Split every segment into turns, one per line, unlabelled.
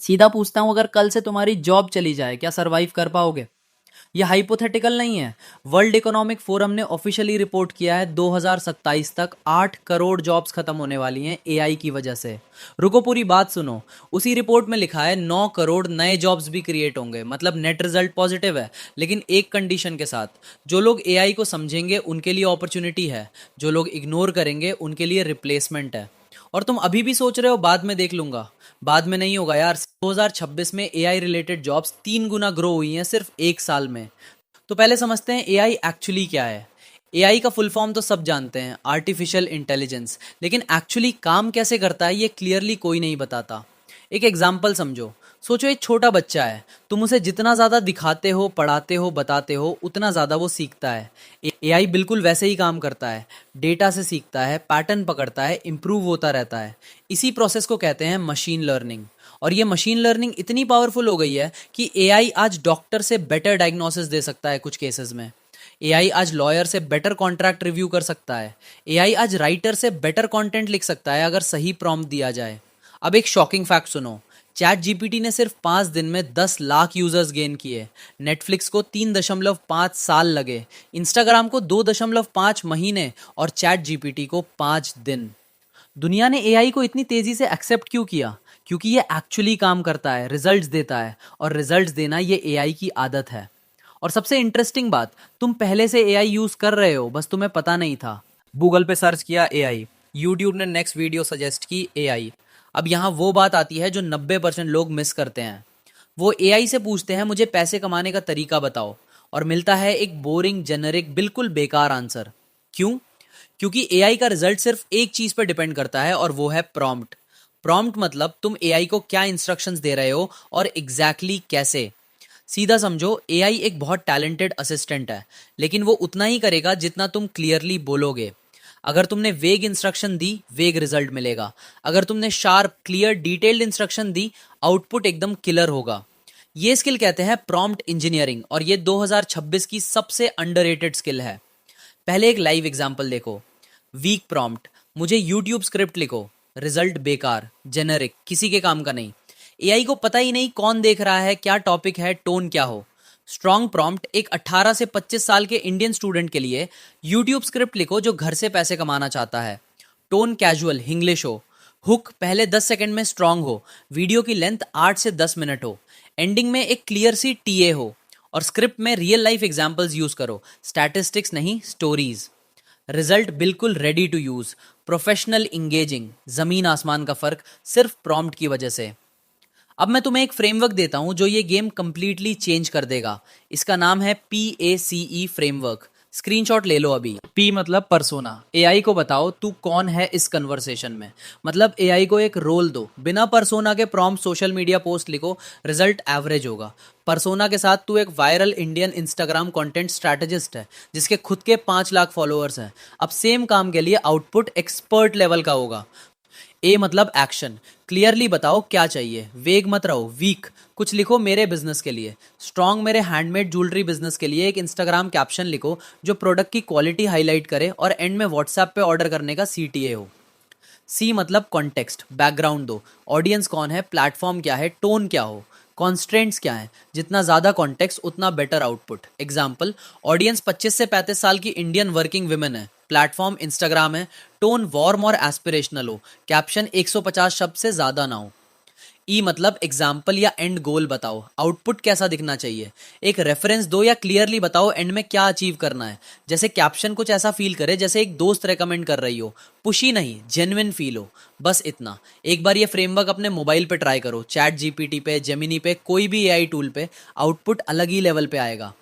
सीधा पूछता हूँ, अगर कल से तुम्हारी जॉब चली जाए, क्या सरवाइव कर पाओगे? यह हाइपोथेटिकल नहीं है। वर्ल्ड इकोनॉमिक फोरम ने ऑफिशियली रिपोर्ट किया है 2027 तक 8 करोड़ जॉब्स खत्म होने वाली हैं एआई की वजह से। रुको, पूरी बात सुनो। उसी रिपोर्ट में लिखा है 9 करोड़ नए जॉब्स भी क्रिएट होंगे, मतलब नेट रिजल्ट पॉजिटिव है। लेकिन एक कंडीशन के साथ, जो लोग एआई को समझेंगे उनके लिए अपॉर्चुनिटी है, जो लोग इग्नोर करेंगे उनके लिए रिप्लेसमेंट है। और तुम अभी भी सोच रहे हो बाद में देख लूंगा। बाद में नहीं होगा यार। 2026 में एआई रिलेटेड जॉब्स 3 गुना ग्रो हुई हैं सिर्फ एक साल में। तो पहले समझते हैं एआई एक्चुअली क्या है। एआई का फुल फॉर्म तो सब जानते हैं, आर्टिफिशियल इंटेलिजेंस। लेकिन एक्चुअली काम कैसे करता है ये क्लियरली कोई नहीं बताता। एक एग्जाम्पल समझो। सोचो एक छोटा बच्चा है, तुम उसे जितना ज़्यादा दिखाते हो, पढ़ाते हो, बताते हो, उतना ज़्यादा वो सीखता है। एआई बिल्कुल वैसे ही काम करता है। डेटा से सीखता है, पैटर्न पकड़ता है, इम्प्रूव होता रहता है। इसी प्रोसेस को कहते हैं मशीन लर्निंग। और ये मशीन लर्निंग इतनी पावरफुल हो गई है कि एआई आज डॉक्टर से बेटर डायग्नोसिस दे सकता है कुछ केसेस में। एआई आज लॉयर से बेटर कॉन्ट्रैक्ट रिव्यू कर सकता है। एआई आज राइटर से बेटर कंटेंट लिख सकता है अगर सही प्रॉम्प्ट दिया जाए। अब एक शॉकिंग फैक्ट सुनो। चैट जीपीटी ने सिर्फ 5 दिन में 10 लाख यूजर्स गेन किए। नेटफ्लिक्स को 3.5 साल लगे, इंस्टाग्राम को 2.5 महीने और चैट जीपीटी को 5 दिन। दुनिया ने एआई को इतनी तेजी से एक्सेप्ट क्यों किया? क्योंकि ये एक्चुअली काम करता है, रिजल्ट्स देता है, और रिजल्ट्स देना ये एआई की आदत है। और सबसे इंटरेस्टिंग बात, तुम पहले से एआई यूज कर रहे हो, बस तुम्हें पता नहीं था। गूगल पे सर्च किया एआई, यूट्यूब ने नेक्स्ट वीडियो सजेस्ट की एआई। अब यहाँ वो बात आती है जो 90% लोग मिस करते हैं। वो एआई से पूछते हैं मुझे पैसे कमाने का तरीका बताओ, और मिलता है एक बोरिंग, जेनरिक, बिल्कुल बेकार आंसर। क्यों? क्योंकि एआई का रिजल्ट सिर्फ एक चीज पर डिपेंड करता है, और वो है प्रॉम्प्ट। प्रॉम्प्ट मतलब तुम एआई को क्या इंस्ट्रक्शंस दे रहे हो और एग्जैक्टली कैसे। सीधा समझो, एआई एक बहुत टैलेंटेड असिस्टेंट है, लेकिन वो उतना ही करेगा जितना तुम क्लियरली बोलोगे। अगर तुमने वेग इंस्ट्रक्शन दी, वेग रिजल्ट मिलेगा। अगर तुमने शार्प, क्लियर, डिटेल्ड इंस्ट्रक्शन दी, आउटपुट एकदम किलर होगा। ये स्किल कहते हैं प्रॉम्प्ट इंजीनियरिंग, और ये 2026 की सबसे अंडररेटेड स्किल है। पहले एक लाइव एग्जांपल देखो। वीक प्रॉम्प्ट, मुझे यूट्यूब स्क्रिप्ट लिखो। रिजल्ट बेकार, जेनरिक, किसी के काम का नहीं। एआई को पता ही नहीं कौन देख रहा है, क्या टॉपिक है, टोन क्या हो। स्ट्रॉन्ग प्रॉम्प्ट, एक 18 से 25 साल के इंडियन स्टूडेंट के लिए यूट्यूब स्क्रिप्ट लिखो जो घर से पैसे कमाना चाहता है। टोन कैजुअल, इंग्लिश हो। हुक पहले 10 सेकंड में स्ट्रांग हो। वीडियो की लेंथ 8 से 10 मिनट हो। एंडिंग में एक क्लियर सी टीए हो। और स्क्रिप्ट में रियल लाइफ एग्जांपल्स यूज करो, स्टैटिस्टिक्स नहीं, स्टोरीज। रिजल्ट बिल्कुल ready to use, professional, engaging. जमीन आसमान का फर्क सिर्फ प्रॉम्प्ट की वजह से। अब मैं तुम्हें एक फ्रेमवर्क देता हूं जो ये गेम कंप्लीटली चेंज कर देगा। इसका नाम है PACE फ्रेमवर्क। स्क्रीनशॉट ले लो अभी। पी मतलब पर्सोना। एआई को बताओ तू कौन है इस कन्वर्सेशन में। मतलब एआई को एक रोल दो। बिना पर्सोना के प्रॉम्प्ट सोशल मीडिया पोस्ट लिखो, रिजल्ट एवरेज होगा। पर्सोना के साथ तू एक viral Indian Instagram content strategist है जिसके खुद के 5 लाख फॉलोअर्स हैं। अब सेम काम के लिए आउटपुट एक्सपर्ट लेवल का होगा। ए मतलब एक्शन, क्लियरली बताओ क्या चाहिए। वेग मत रहो, वीक, कुछ लिखो मेरे बिजनेस के लिए। स्ट्रॉन्ग, मेरे हैंडमेड ज्वेलरी बिजनेस के लिए एक इंस्टाग्राम कैप्शन लिखो जो प्रोडक्ट की क्वालिटी हाईलाइट करे और एंड में व्हाट्सएप पे ऑर्डर करने का CTA हो। सी मतलब कॉन्टेक्स्ट, बैकग्राउंड दो। ऑडियंस कौन है, प्लेटफॉर्म क्या है, टोन क्या हो, कॉन्स्ट्रेंट्स क्या है। जितना ज़्यादा कॉन्टेक्स्ट उतना बेटर आउटपुट। एग्जाम्पल, ऑडियंस 25 से 35 साल की इंडियन वर्किंग विमेन है। प्लेटफॉर्म इंस्टाग्राम है। टोन वार्म और एस्पिरेशनल हो। कैप्शन 150 शब्द से ज़्यादा ना हो। ई मतलब एग्जाम्पल या एंड गोल बताओ, आउटपुट कैसा दिखना चाहिए। एक रेफरेंस दो या क्लियरली बताओ एंड में क्या अचीव करना है। जैसे कैप्शन कुछ ऐसा फील करे जैसे एक दोस्त रेकमेंड कर रही हो, पुशी नहीं, जेन्युइन फील हो। बस इतना। एक बार ये फ्रेमवर्क अपने मोबाइल पे ट्राई करो, चैट जीपीटी पे, जेमिनी पे, कोई भी एआई टूल पे, आउटपुट अलग ही लेवल पे आएगा।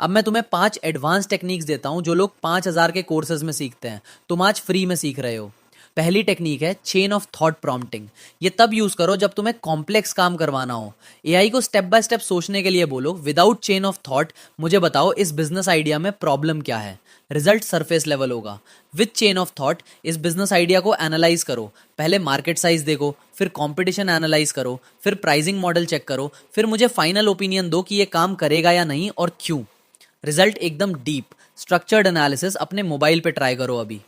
अब मैं तुम्हें 5 एडवांस टेक्निक्स देता हूं जो लोग 5,000 के कोर्सेज में सीखते हैं, तुम आज फ्री में सीख रहे हो। पहली टेक्निक है चेन ऑफ थॉट प्रॉम्प्टिंग। ये तब यूज करो जब तुम्हें कॉम्प्लेक्स काम करवाना हो। एआई को स्टेप बाय स्टेप सोचने के लिए बोलो, विदाउट चेन ऑफ थॉट मुझे बताओ इस बिजनेस आइडिया में प्रॉब्लम क्या है। रिजल्ट सरफेस लेवल होगा। विद चेन ऑफ थॉट इस बिजनेस आइडिया को एनालाइज करो। पहले मार्केट साइज देखो, फिर कंपटीशन एनालाइज करो, फिर प्राइसिंग मॉडल चेक करो, फिर मुझे फाइनल ओपिनियन दो कि ये काम करेगा या नहीं और क्यों। रिजल्ट एकदम डीप, स्ट्रक्चर्ड एनालिसिस अपने मोबाइल पे ट्राई करो अभी।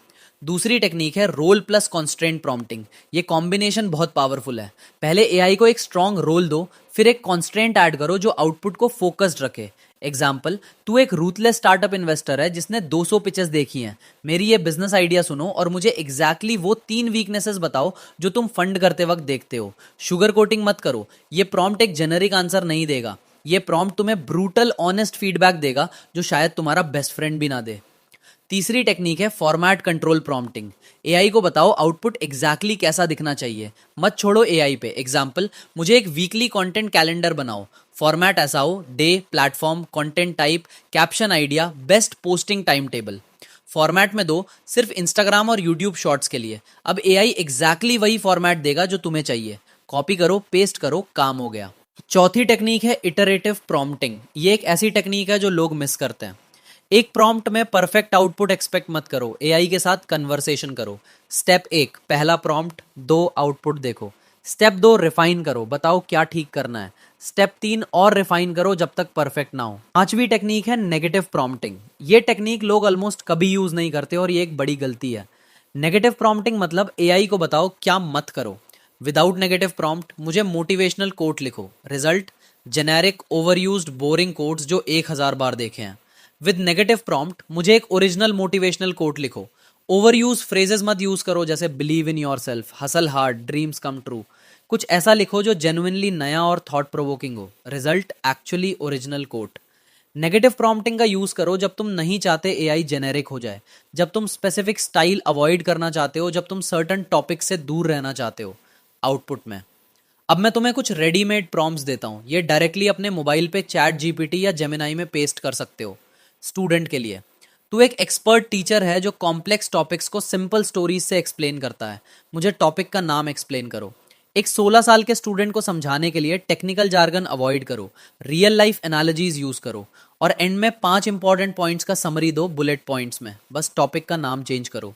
दूसरी टेक्निक है रोल प्लस कॉन्स्ट्रेंट प्रॉम्प्टिंग। ये कॉम्बिनेशन बहुत पावरफुल है। पहले एआई को एक स्ट्रॉन्ग रोल दो, फिर एक कॉन्स्ट्रेंट ऐड करो जो आउटपुट को फोकस्ड रखे। एग्जाम्पल, तू एक रूथलेस स्टार्टअप इन्वेस्टर है जिसने 200 पिचेस देखी हैं। मेरी ये बिजनेस आइडिया सुनो और मुझे एग्जैक्टली वो 3 वीकनेसेस बताओ जो तुम फंड करते वक्त देखते हो। शुगर कोटिंग मत करो। ये प्रॉम्प्ट एक जेनरिक आंसर नहीं देगा। ये प्रॉम्प्ट तुम्हें ब्रूटल ऑनेस्ट फीडबैक देगा जो शायद तुम्हारा बेस्ट फ्रेंड भी ना दे। तीसरी टेक्निक है फॉर्मेट कंट्रोल प्रॉम्प्टिंग। एआई को बताओ आउटपुट एग्जैक्टली कैसा दिखना चाहिए, मत छोड़ो एआई पे। एग्जाम्पल, मुझे एक वीकली कंटेंट कैलेंडर बनाओ। फॉर्मेट ऐसा हो, day, platform, content type, caption idea, best posting time table. Format में दो सिर्फ इंस्टाग्राम और यूट्यूब शॉर्ट्स के लिए। अब एआई एग्जैक्टली वही फॉर्मेट देगा जो तुम्हें चाहिए। कॉपी करो, पेस्ट करो, काम हो गया। चौथी टेक्निक है इटरेटिव प्रॉम्प्टिंग। ये एक ऐसी टेक्निक है जो लोग मिस करते हैं। एक प्रॉम्प्ट में परफेक्ट आउटपुट एक्सपेक्ट मत करो, एआई के साथ कन्वर्सेशन करो। स्टेप 1 पहला प्रॉम्प्ट, 2 आउटपुट देखो। स्टेप 2 रिफाइन करो, बताओ क्या ठीक करना है। स्टेप 3 और रिफाइन करो जब तक परफेक्ट ना हो। पांचवी टेक्निक है नेगेटिव प्रॉम्प्टिंग। ये टेक्निक लोग ऑलमोस्ट कभी यूज नहीं करते और ये एक बड़ी गलती है। नेगेटिव प्रॉम्प्टिंग मतलब एआई को बताओ क्या मत करो। विदाउट नेगेटिव प्रॉम्प्ट, मुझे मोटिवेशनल कोट लिखो। Result, generic over used boring quotes जो 1000 बार देखे हैं। विद नेगेटिव प्रॉम्प्ट, मुझे एक ओरिजिनल मोटिवेशनल कोट लिखो। ओवर यूज फ्रेजेस मत यूज करो जैसे believe in yourself, hustle hard, dreams come true. कुछ ऐसा लिखो जो जेन्युइनली नया और थॉट प्रोवोकिंग हो। Result, actually original quote. Negative prompting का यूज करो जब तुम नहीं चाहते एआई जेनेरिक हो जाए, जब तुम स्पेसिफिक स्टाइल अवॉइड करना चाहते हो, जब तुम सर्टन टॉपिक से दूर रहना चाहते हो। आउटपुट में अब मैं तुम्हें कुछ रेडीमेड प्रॉम्प्ट्स देता हूँ। ये डायरेक्टली अपने मोबाइल पे चैट जीपीटी या जेमिनाई में पेस्ट कर सकते हो। स्टूडेंट के लिए, तू एक एक्सपर्ट टीचर है जो कॉम्प्लेक्स टॉपिक्स को सिंपल स्टोरीज से एक्सप्लेन करता है। मुझे टॉपिक का नाम एक्सप्लेन करो। एक 16 साल के स्टूडेंट को समझाने के लिए टेक्निकल जार्गन अवॉइड करो, रियल लाइफ एनालॉजीज यूज करो और एंड में 5 इंपॉर्टेंट पॉइंट्स का समरी दो बुलेट पॉइंट्स में। बस टॉपिक का नाम चेंज करो।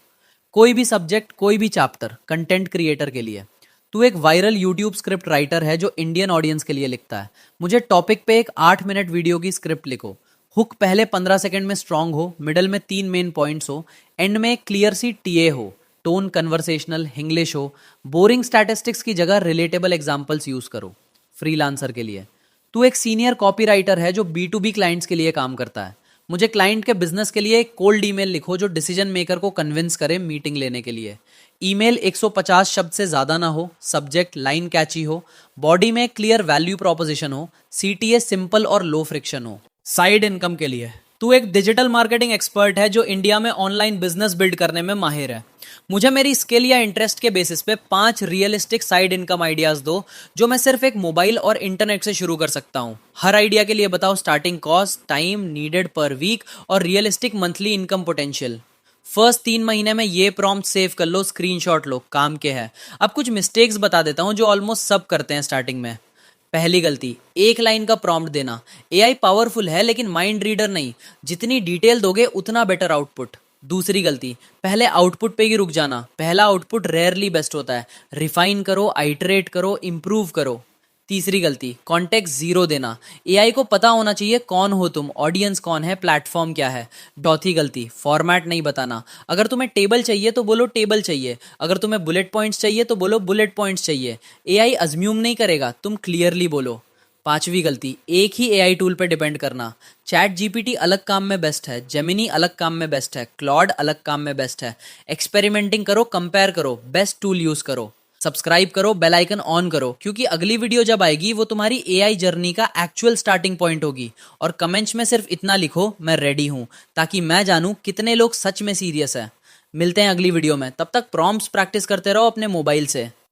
कोई भी सब्जेक्ट, कोई भी चैप्टर, कंटेंट क्रिएटर के लिए, तू एक वायरल यूट्यूब स्क्रिप्ट राइटर है जो इंडियन ऑडियंस के लिए लिखता है। मुझे टॉपिक पे एक 8 मिनट वीडियो की स्क्रिप्ट लिखो। हुक पहले 15 सेकंड में स्ट्रांग हो, मिडल में 3 मेन पॉइंट्स हो, एंड में एक क्लियर सी टीए हो, टोन कन्वर्सेशनल, इंग्लिश हो। बोरिंग स्टैटिस्टिक्स की जगह रिलेटेबल एग्जांपल्स यूज करो। फ्रीलांसर के लिए, तू एक सीनियर कॉपीराइटर है जो B2B क्लाइंट्स के लिए काम करता है। मुझे क्लाइंट के बिजनेस के लिए एक कोल्ड ईमेल लिखो जो डिसीजन मेकर को कन्विंस करे मीटिंग लेने के लिए। ईमेल 150 शब्द से ज्यादा ना हो, सब्जेक्ट लाइन कैची हो, बॉडी में क्लियर वैल्यू प्रोपोजिशन हो, सीटीए सिंपल और लो फ्रिक्शन हो। साइड इनकम के लिए, तू एक डिजिटल मार्केटिंग एक्सपर्ट है जो इंडिया में ऑनलाइन बिजनेस बिल्ड करने में माहिर है। मुझे मेरी स्किल या इंटरेस्ट के बेसिस पे 5 रियलिस्टिक साइड इनकम आइडियाज दो जो मैं सिर्फ एक मोबाइल और इंटरनेट से शुरू कर सकता हूँ। हर आइडिया के लिए बताओ starting cost, time needed per week और realistic monthly income potential. First 3 महीने में ये प्रॉम्प्ट सेव कर लो, स्क्रीनशॉट लो, काम के है। अब कुछ मिस्टेक्स बता देता हूँ जो ऑलमोस्ट सब करते हैं स्टार्टिंग में। पहली गलती, एक लाइन का प्रॉम्प्ट देना। एआई पावरफुल है लेकिन माइंड रीडर नहीं, जितनी डिटेल दोगे उतना बेटर आउटपुट। दूसरी गलती, पहले आउटपुट पे ही रुक जाना। पहला आउटपुट रेयरली बेस्ट होता है, रिफाइन करो, आइटरेट करो, इंप्रूव करो। तीसरी गलती, कॉन्टेक्स्ट जीरो देना। एआई को पता होना चाहिए कौन हो तुम, ऑडियंस कौन है, प्लेटफॉर्म क्या है। चौथी गलती, फॉर्मेट नहीं बताना। अगर तुम्हें टेबल चाहिए तो बोलो टेबल चाहिए, अगर तुम्हें बुलेट पॉइंट्स चाहिए तो बोलो बुलेट पॉइंट्स चाहिए। एआई अज्यूम नहीं करेगा, तुम क्लियरली बोलो। पांचवी गलती, एक ही एआई टूल पे डिपेंड करना। चैट जीपीटी अलग काम में बेस्ट है, जेमिनी अलग काम में बेस्ट है, क्लॉड अलग काम में बेस्ट है। एक्सपेरिमेंटिंग करो, कंपेयर करो, बेस्ट टूल यूज करो। सब्सक्राइब करो, बेल आइकन ऑन करो, क्योंकि अगली वीडियो जब आएगी वो तुम्हारी एआई जर्नी का एक्चुअल स्टार्टिंग पॉइंट होगी। और कमेंट्स में सिर्फ इतना लिखो, मैं रेडी हूं, ताकि मैं जानूं कितने लोग सच में सीरियस है। मिलते हैं अगली वीडियो में, तब तक प्रॉम्प्ट्स प्रैक्टिस करते रहो अपने मोबाइल से।